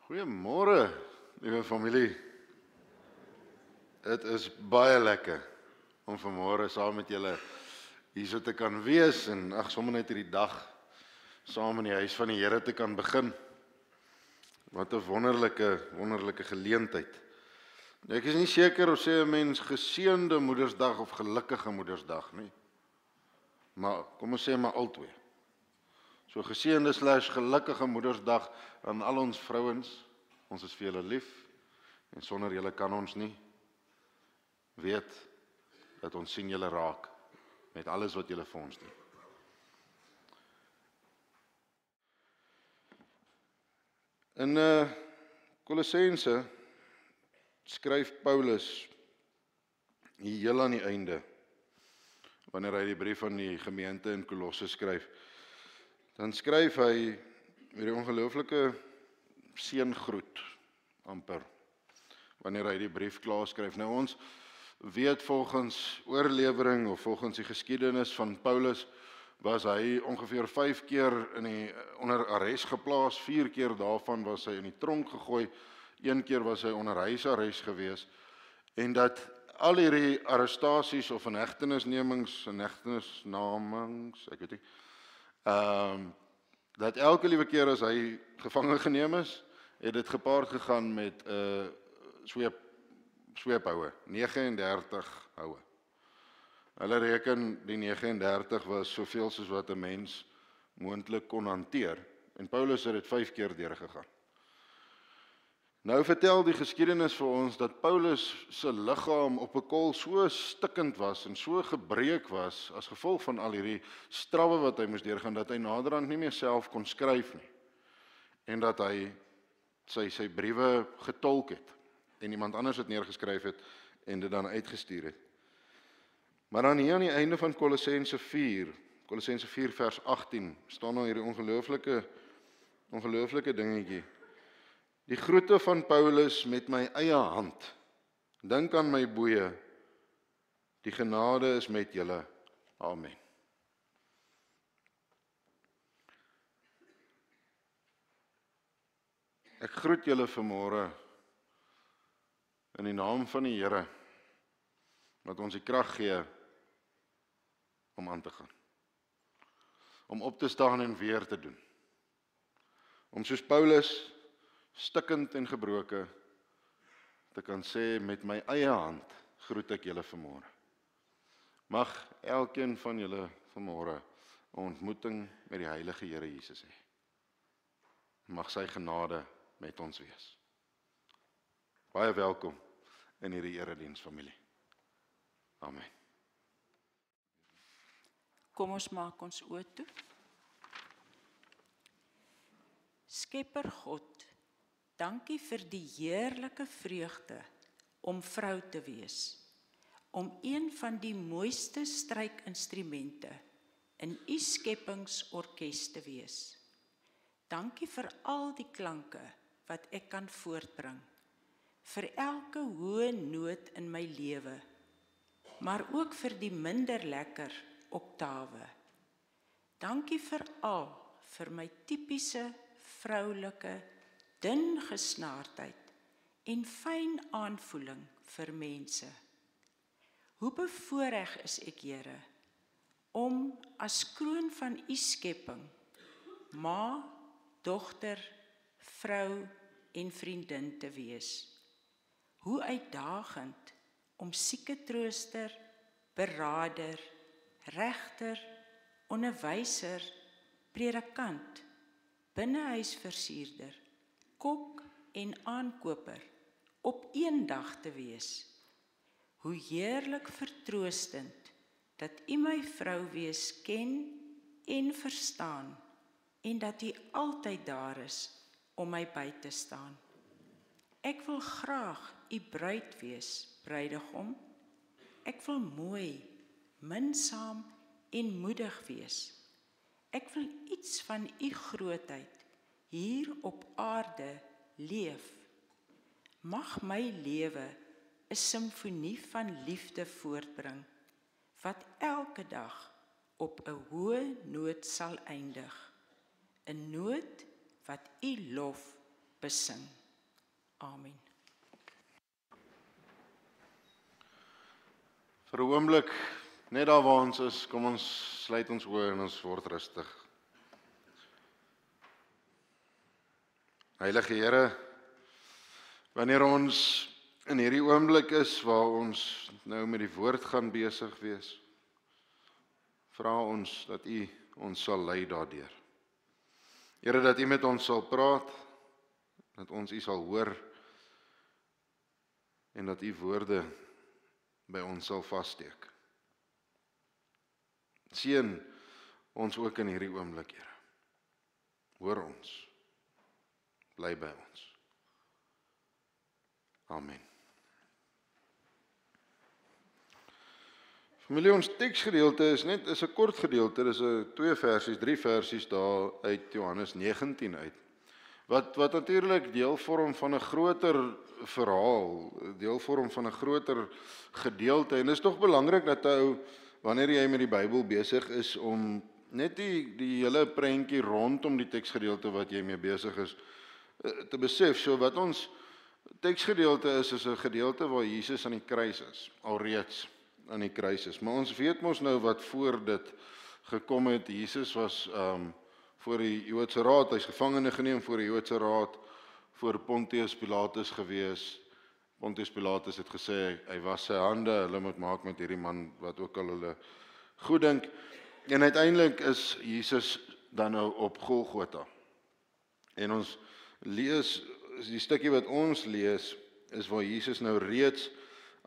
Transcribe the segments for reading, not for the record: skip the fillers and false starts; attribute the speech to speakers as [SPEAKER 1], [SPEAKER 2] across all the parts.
[SPEAKER 1] Goeiemôre, liewe familie. Dit is baie lekker om vanmôre saam met julle hierso te kan wees en sommer net hierdie dag saam in die huis van die Here te kan begin. Wat 'n wonderlike geleentheid. Ek is nie seker of sê 'n mens geseënde Moedersdag of gelukkige Moedersdag nie. Maar kom ons sê maar albei. So geseënde / gelukkige Moedersdag aan al ons vrouens. Ons is vir julle lief en sonder julle kan ons nie. Weet dat ons sien julle raak met alles wat julle vir ons doen. In Kolossense skryf Paulus hier heel aan die einde, wanneer hy die brief aan die gemeente in Kolosse skryf, dan skryf hy met die ongelooflike seëngroet amper, wanneer hy die brief klaar skryf. Nou ons weet volgens oorlewering of volgens die geskiedenis van Paulus, was hy ongeveer 5 keer onder arrest geplaas, 4 keer daarvan was hy in die tronk gegooi, 1 keer was hy onder huisarrest gewees, en dat al hierdie arrestasies of inhegtenisnemings, ek weet nie, dat elke liewe keer as hy gevange geneem is, het dit gepaard gegaan met sweephoue, 39 houe. Hulle reken die 39 was soveel soos wat 'n mens moontlik kon hanteer, en Paulus het dit 5 keer deurgegaan. Nou vertel die geskiedenis vir ons dat Paulus se liggaam op 'n kol so stikkend was en so gebreek was as gevolg van al hierdie strawwe wat hy moes deurgaan, dat hy naderhand nie meer self kon skryf nie, en dat hy sy briewe getolk het en iemand anders het neergeskryf het en dit dan uitgestuur het. Maar dan hier aan die einde van Kolossense 4 vers 18, staan nou hierdie ongelooflike dingetjie. Die groete van Paulus met my eie hand. Dink aan my boeie. Die genade is met julle. Amen. Ek groet julle vanmôre in die naam van die Here, wat ons die krag gee om aan te gaan. Om op te staan en weer te doen. Om soos Paulus stikkend en gebroke te kan sê, met my eie hand groet ek julle vanmôre. Mag elkeen van julle vanmôre 'n ontmoeting met die heilige Here Jesus hê. Mag sy genade met ons wees. Baie welkom in hierdie erediens familie. Amen.
[SPEAKER 2] Kom ons maak ons oë toe. Skepper God, dankie vir die heerlike vreugde om vrou te wees, om een van die mooiste strykinstrumente in u skepingsorkes te wees. Dankie vir al die klanke wat ek kan voortbring, vir elke hoë noot in my lewe, maar ook vir die minder lekker oktawe. Dankie veral vir my tipiese vroulike, dun gesnaardheid en fyn aanvoeling vir mense. Hoe bevoorreg is ek, Here, om as kroon van u skepping, ma, dogter, vrou en vriendin te wees. Hoe uitdagend om sieke trooster, beraader, regter, onderwyser, predikant, binnehuisversierder, kok en aankoper op een dag te wees. Hoe heerlik vertroostend dat u my vrou wees ken en verstaan en dat u altyd daar is om my by te staan. Ek wil graag u bruid wees, bruidegom. Ek wil mooi, minsaam en moedig wees. Ek wil iets van u grootheid hier op aarde leef. Mag my lewe 'n simfonie van liefde voortbring, wat elke dag op 'n hoë noot sal eindig. 'n noot wat u lof besing. Amen.
[SPEAKER 1] Vir 'n oomblik, net daar waar ons is, kom ons sluit ons oë en ons word rustig. Heilige Here, wanneer ons in hierdie oomblik is waar ons nou met die woord gaan besig wees, vra ons dat U ons sal lei daardeur. Here, dat U met ons sal praat, dat ons U sal hoor en dat U woorde by ons sal vassteek. Seën ons ook in hierdie oomblik, Here. Hoor ons. Bly by ons. Amen. Familie, ons teksgedeelte is 'n kort gedeelte, dis 3 versies daar uit Johannes 19 uit. Wat natuurlik deel vorm van 'n groter verhaal, deel vorm van 'n groter gedeelte, en dit is tog belangrik dat ou, wanneer jy met die Bybel besig is, om net die hele prentjie rondom die teksgedeelte wat jy mee besig is, te besef. So wat ons teksgedeelte is 'n gedeelte waar Jesus aan die kruis is, alreeds aan die kruis is. Maar ons weet mos nou wat voor dit gekom het. Jesus was voor die Joodse raad, hy's gevangene geneem voor die Joodse raad, voor Pontius Pilatus gewees. Pontius Pilatus het gesê, hy was sy hande, hulle moet maak met hierdie man wat ook al hulle goed dink. En uiteindelik is Jesus dan nou op Golgotha. En ons lees, die stukkie wat ons lees, is waar Jesus nou reeds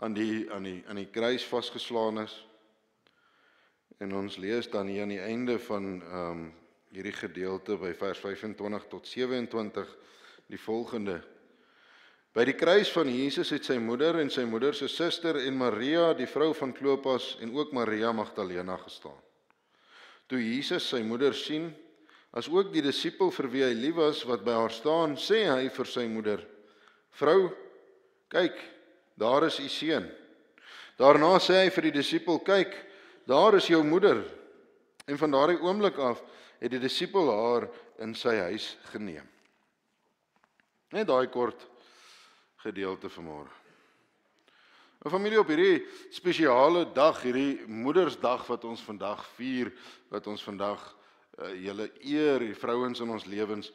[SPEAKER 1] aan die kruis vasgeslaan is. En ons lees dan hier aan die einde van hierdie gedeelte by vers 25 tot 27 die volgende. By die kruis van Jesus het sy moeder en sy moeder se suster en Maria, die vrou van Klopas, en ook Maria Magdalena gestaan. Toe Jesus sy moeder sien, as ook die disipel vir wie hy lief was wat by haar staan, sê hy vir sy moeder, vrou, kyk, daar is u seun. Daarna sê hy vir die disipel, kyk, daar is jou moeder. En van daardie oomblik af het die disipel haar in sy huis geneem. Net daai kort gedeelte vanmôre. 'n Familie, op hierdie spesiale dag, hierdie Moedersdag wat ons vandag vier, wat ons vandag julle eer, die vrouens in ons lewens,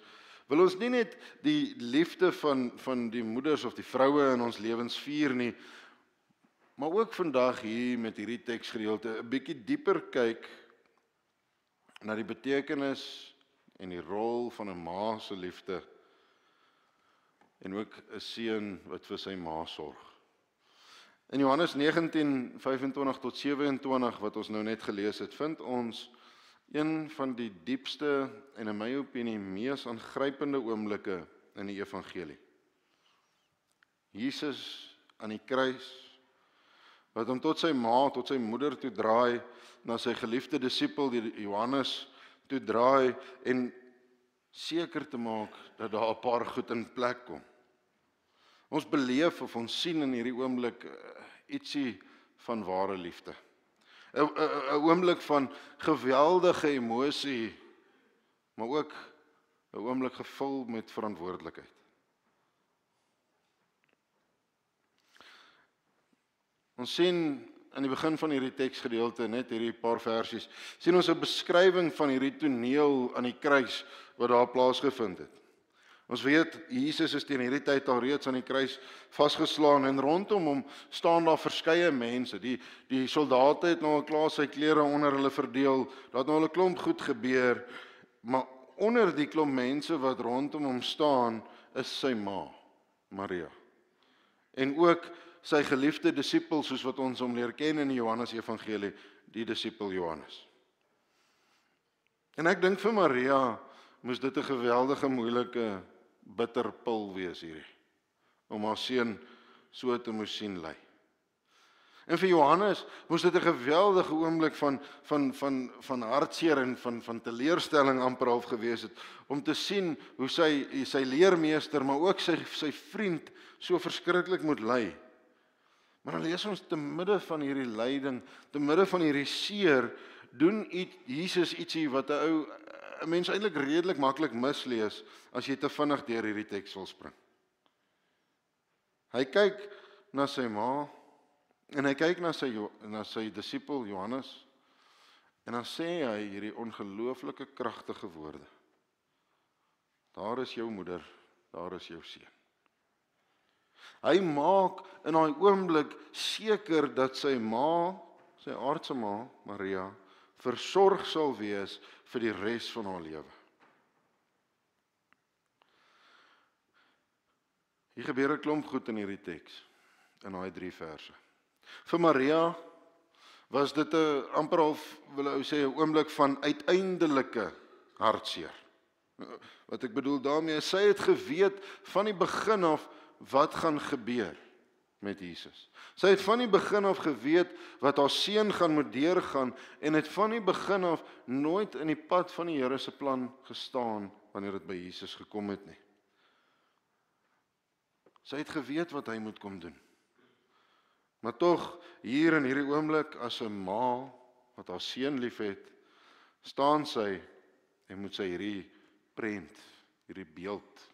[SPEAKER 1] wil ons nie net die liefde van die moeders of die vroue in ons lewens vier nie, maar ook vandag hier met hierdie teksgedeelte 'n bietjie dieper kyk na die betekenis en die rol van 'n ma se liefde en ook 'n seun wat vir sy ma sorg. In Johannes 19:25 tot 27 wat ons nou net gelees het, vind ons een van die diepste en in my opinie mees aangrypende oomblikke in die evangelie. Jesus aan die kruis, wat hom tot sy ma, tot sy moeder toe draai, na sy geliefde disipel die Johannes toe draai en seker te maak dat daar 'n paar goed in plek kom. Ons beleef of ons sien in hierdie oomblik ietsie van ware liefde. 'n oomblik van geweldige emosie, maar ook 'n oomblik gevul met verantwoordelikheid. Ons sien in die begin van hierdie teksgedeelte, net hierdie paar versies, sien ons 'n beskrywing van hierdie toneel aan die kruis wat daar plaasgevind het. Ons weet, Jesus is teen hierdie tyd al reeds aan die kruis vasgeslaan en rondom hom staan daar verskeie mense. Die soldate het nou al klaar sy klere onder hulle verdeel, daar het nou al 'n klomp goed gebeur, maar onder die klomp mense wat rondom hom staan, is sy ma, Maria. En ook sy geliefde disipel, soos wat ons hom leer ken in die Johannes Evangelie, die disipel Johannes. En ek dink vir Maria moes dit 'n geweldige moeilike bitterpil wees hierdie, om haar seun so te moes sien ly. En vir Johannes moes dit 'n geweldige oomblik van hartseer en van teleurstelling amper half gewees het, om te sien hoe sy leermeester, maar ook sy vriend so verskriklik moet ly. Maar dan lees ons te midde van hierdie lyding, te midde van hierdie seer, doen Jesus ietsie wat 'n 'n mens eintlik redelik maklik mislees as jy te vinnig deur hierdie teks wil spring. Hy kyk na sy ma en hy kyk na sy disipel Johannes en dan sê hy hierdie ongelooflike kragtige woorde. Daar is jou moeder, daar is jou seun. Hy maak in daai oomblik seker dat sy ma, sy aardse ma, Maria, versorg sal wees vir die res van haar lewe. Hier gebeur 'n klomp goed in hierdie teks, in daai 3 verse. Vir Maria was dit 'n amper half, wil ou sê, 'n oomblik van uiteindelike hartseer. Wat ek bedoel daarmee, sy het geweet van die begin af wat gaan gebeur met Jesus. Sy het van die begin af geweet wat haar seun gaan moet deurgaan en het van die begin af nooit in die pad van die Here se plan gestaan wanneer dit by Jesus gekom het nie. Sy het geweet wat hy moet kom doen. Maar tog, hier in hierdie oomblik, as 'n ma wat haar seun liefhet, staan sy en moet sy hierdie prent, hierdie beeld,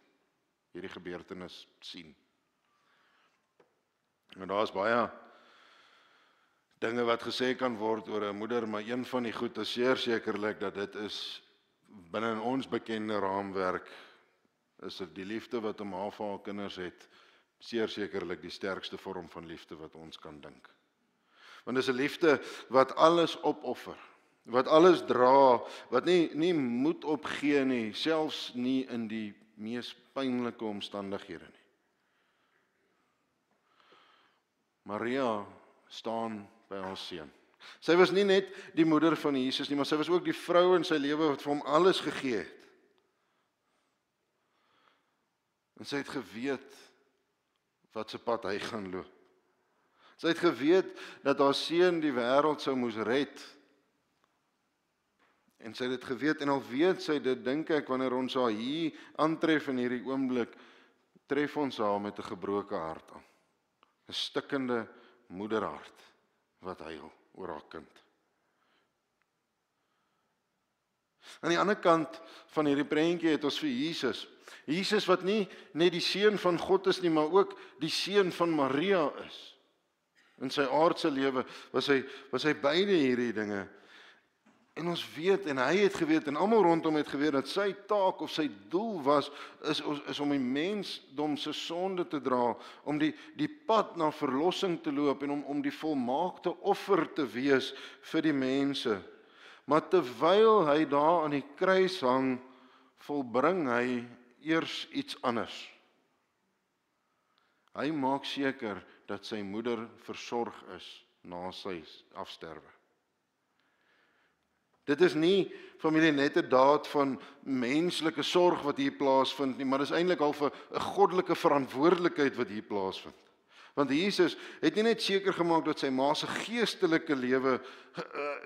[SPEAKER 1] hierdie gebeurtenis sien. En daar is baie dinge wat gesê kan word oor 'n moeder, maar een van die goed is sekerlik dat dit is binne in ons bekende raamwerk, is dit die liefde wat 'n ma vir haar kinders het, sekerlik die sterkste vorm van liefde wat ons kan dink. Want dis 'n liefde wat alles opoffer, wat alles dra, wat nie moed opgee nie, selfs nie in die mees pynlike omstandighede nie. Maria staan by haar seun. Sy was nie net die moeder van Jesus nie, maar sy was ook die vrou in sy lewe wat vir hom alles gegee het. En sy het geweet wat se pad hy gaan loop. Sy het geweet dat haar seun die wêreld sou moes red. En sy het dit geweet, en al weet sy dit, dink ek, wanneer ons haar hier aantref in hierdie oomblik, tref ons haar met 'n gebroke hart aan. 'n Stikkende moederhart wat huil oor haar kind. Aan die ander kant van hierdie prentjie het ons vir Jesus. Jesus wat nie net die seun van God is nie, maar ook die seun van Maria is. In sy aardse lewe was hy beide hierdie dinge. En ons weet, en hy het geweet, en almal rondom het geweet, dat sy taak of sy doel is om die mensdom se sonde te dra, om die pad na verlossing te loop, en om die volmaakte offer te wees vir die mense. Maar terwyl hy daar aan die kruis hang, volbring hy eers iets anders. Hy maak seker dat sy moeder versorg is na sy afsterwe. Dit is nie, familie, net 'n daad van menslike sorg wat hier plaasvind nie, maar dis eintlik al 'n goddelike verantwoordelikheid wat hier plaasvind. Want Jesus het nie net seker gemaak dat sy ma se geestelike lewe,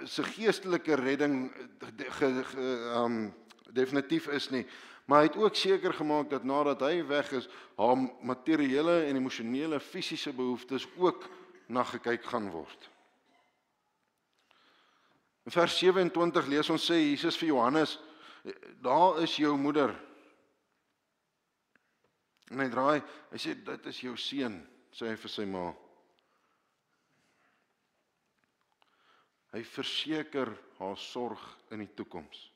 [SPEAKER 1] se geestelike redding definitief is nie, maar hy het ook seker gemaak dat nadat hy weg is, haar materiële en emosionele, fisiese behoeftes ook na gekyk gaan word. In vers 27 lees ons, sê Jesus vir Johannes, daar is jou moeder. En hy draai, hy sê, dit is jou seun, sê hy vir sy ma. Hy verseker haar sorg in die toekoms.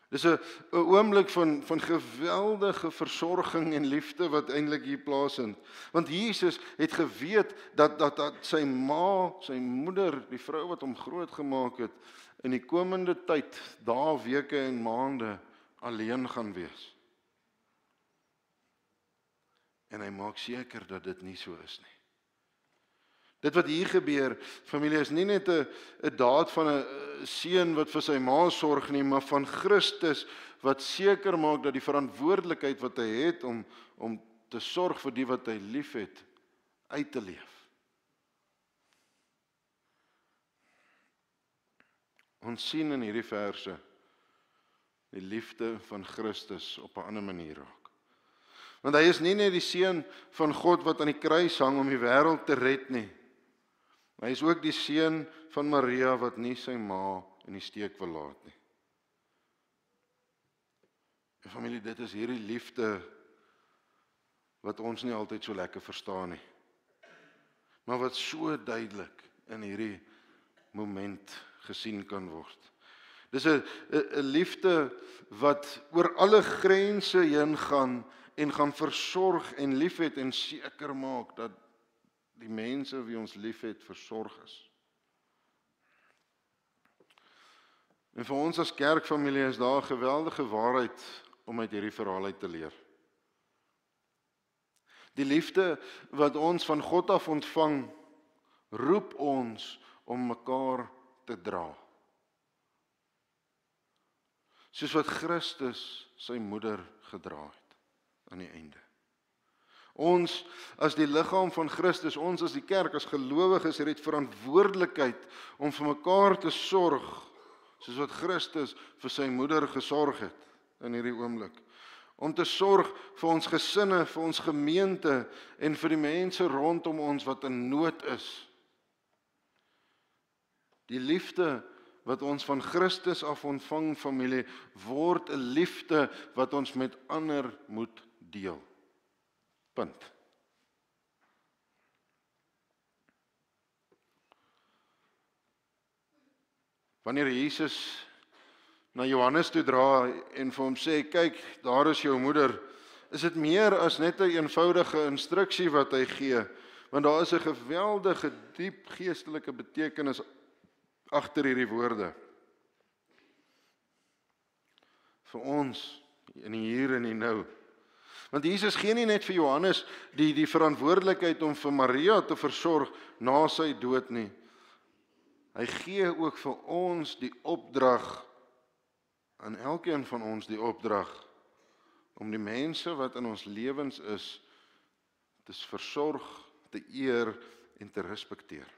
[SPEAKER 1] Dis 'n oomblik van geweldige versorging en liefde wat eintlik hier plaasvind. Want Jesus het geweet dat sy ma, sy moeder, die vrou wat hom grootgemaak het, in die komende tyd, dae, weke en maande alleen gaan wees. En hy maak seker dat dit nie so is nie. Dit wat hier gebeur, familie, is nie net 'n daad van 'n seun wat vir sy ma sorg nie, maar van Christus wat seker maak dat die verantwoordelikheid wat hy het om te sorg vir die wat hy liefhet, uit te leef. Ons sien in hierdie verse die liefde van Christus op 'n ander manier raak. Want hy is nie net die seun van God wat aan die kruis hang om die wêreld te red nie. Hy is ook die seun van Maria wat nie sy ma in die steek wil laat nie. En familie, dit is hierdie liefde wat ons nie altyd so lekker verstaan nie. Maar wat so duidelik in hierdie moment gesien kan word. Dis 'n liefde wat oor alle grense heen gaan en gaan versorg en liefhet en seker maak dat die mense wie ons liefhet versorg is. En vir ons as kerkfamilie is daar 'n geweldige waarheid om uit hierdie verhaal uit te leer. Die liefde wat ons van God af ontvang, roep ons om mekaar te dra. Soos wat Christus sy moeder gedra het aan die einde. Ons as die liggaam van Christus, ons as die kerk, as gelowiges, het verantwoordelikheid om vir mekaar te sorg, soos wat Christus vir sy moeder gesorg het in hierdie oomblik. Om te sorg vir ons gesinne, vir ons gemeente en vir die mense rondom ons wat in nood is. Die liefde wat ons van Christus af ontvang, familie, word 'n liefde wat ons met ander moet deel. Punt. Wanneer Jesus na Johannes toe dra en vir hom sê, kyk, daar is jou moeder, is dit meer as net 'n eenvoudige instruksie wat hy gee, want daar is 'n geweldige diep geestelike betekenis agter hierdie woorde. Vir ons, in die hier en die nou. Want Jesus gee nie net vir Johannes die verantwoordelikheid om vir Maria te versorg na sy dood nie. Hy gee ook vir ons die opdrag, aan elkeen van ons die opdrag, om die mense wat in ons lewens is, te versorg, te eer en te respekteer.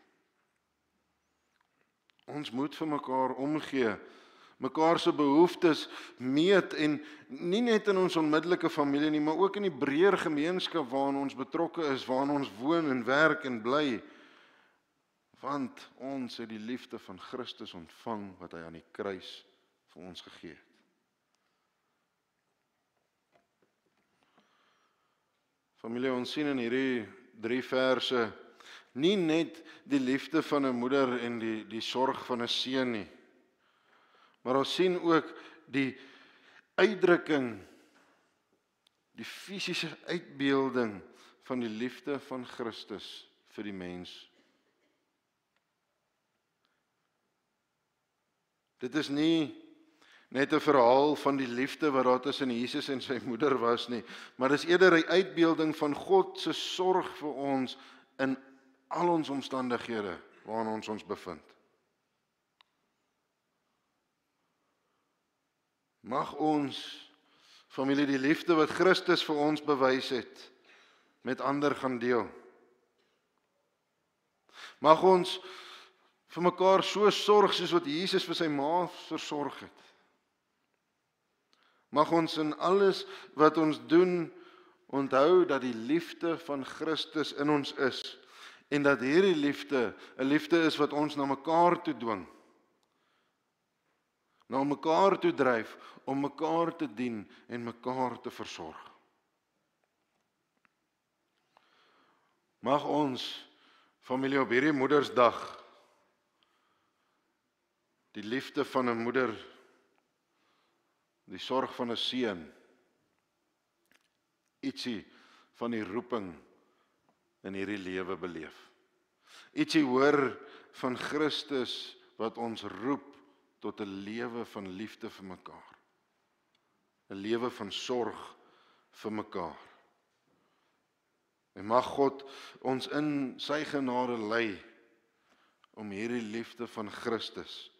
[SPEAKER 1] Ons moet vir mekaar omgee, mekaar se behoeftes meet en nie net in ons onmiddellike familie nie, maar ook in die breër gemeenskap waarin ons betrokke is, waarin ons woon en werk en bly. Want ons het die liefde van Christus ontvang wat hy aan die kruis vir ons gegee het. Familie, ons sien in hierdie 3 verse nie net die liefde van 'n moeder en die sorg van 'n seun nie, maar ons sien ook die uitdrukking, die fisiese uitbeelding van die liefde van Christus vir die mens. Dit is nie net 'n verhaal van die liefde wat daar tussen Jesus en sy moeder was nie, maar dis eerder 'n uitbeelding van God se sorg vir ons in al ons omstandighede waarin ons ons bevind. Mag ons, familie, die liefde wat Christus vir ons bewys het, met ander gaan deel. Mag ons vir mekaar so sorg soos wat Jesus vir sy ma versorg het. Mag ons in alles wat ons doen onthou dat die liefde van Christus in ons is en dat hierdie liefde 'n liefde is wat ons na mekaar toe dwing. Na mekaar toe dryf om mekaar te dien en mekaar te versorg. Mag ons, familie, op hierdie Moedersdag die liefde van 'n moeder, die sorg van 'n seun, ietsie van die roeping in hierdie lewe beleef. Ietsie hoor van Christus wat ons roep tot 'n lewe van liefde vir mekaar. 'n Lewe van sorg vir mekaar. En mag God ons in sy genade lei om hierdie liefde van Christus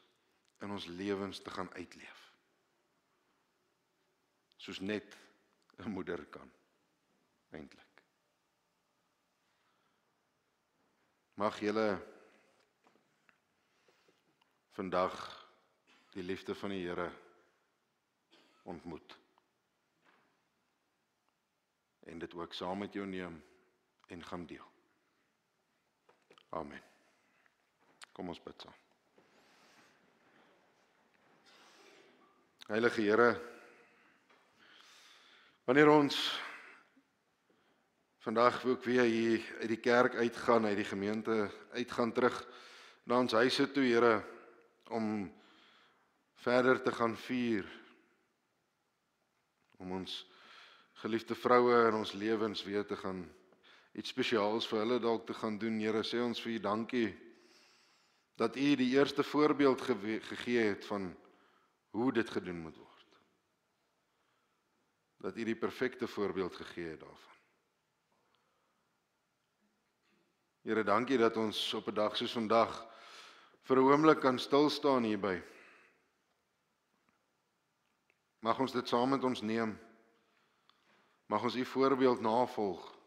[SPEAKER 1] in ons lewens te gaan uitleef. Soos net 'n moeder kan, eintlik. Mag julle vandag die liefde van die Here ontmoet. En dit ook saam met jou neem en gaan deel. Amen. Kom ons bid saam. Heilige Here, Wanneer ons vandag ook weer hier uit die kerk uitgaan, uit die gemeente uitgaan terug na ons huise toe, Here, om verder te gaan vier, om ons geliefde vroue in ons lewens weer te gaan, iets spesiaals vir hulle dalk te gaan doen, Here, sê ons vir U dankie, dat U die eerste voorbeeld gegee het van hoe dit gedoen moet word. Dat U die perfekte voorbeeld gegee het daarvan. Here, dankie dat ons op 'n dag soos vandag vir 'n oomblik kan stil staan hierby. Mag ons dit saam met ons neem. Mag ons U voorbeeld navolg.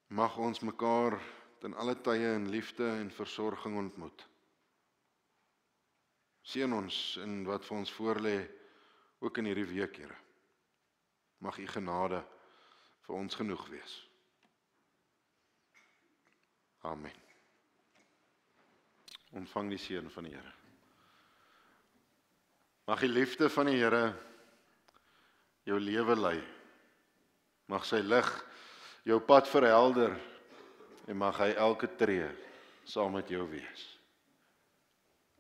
[SPEAKER 1] Mag ons mekaar ten alle tye in liefde en versorging ontmoet. Seën ons in wat vir ons voorlê, ook in hierdie week, Here. Mag U genade vir ons genoeg wees. Amen. Ontvang die seën van die Here. Mag die liefde van die Here jou lewe lei. Mag sy lig jou pad verhelder en mag hy elke tree saam met jou wees.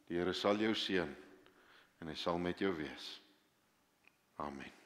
[SPEAKER 1] Die Here sal jou seën en hy sal met jou wees. Amen.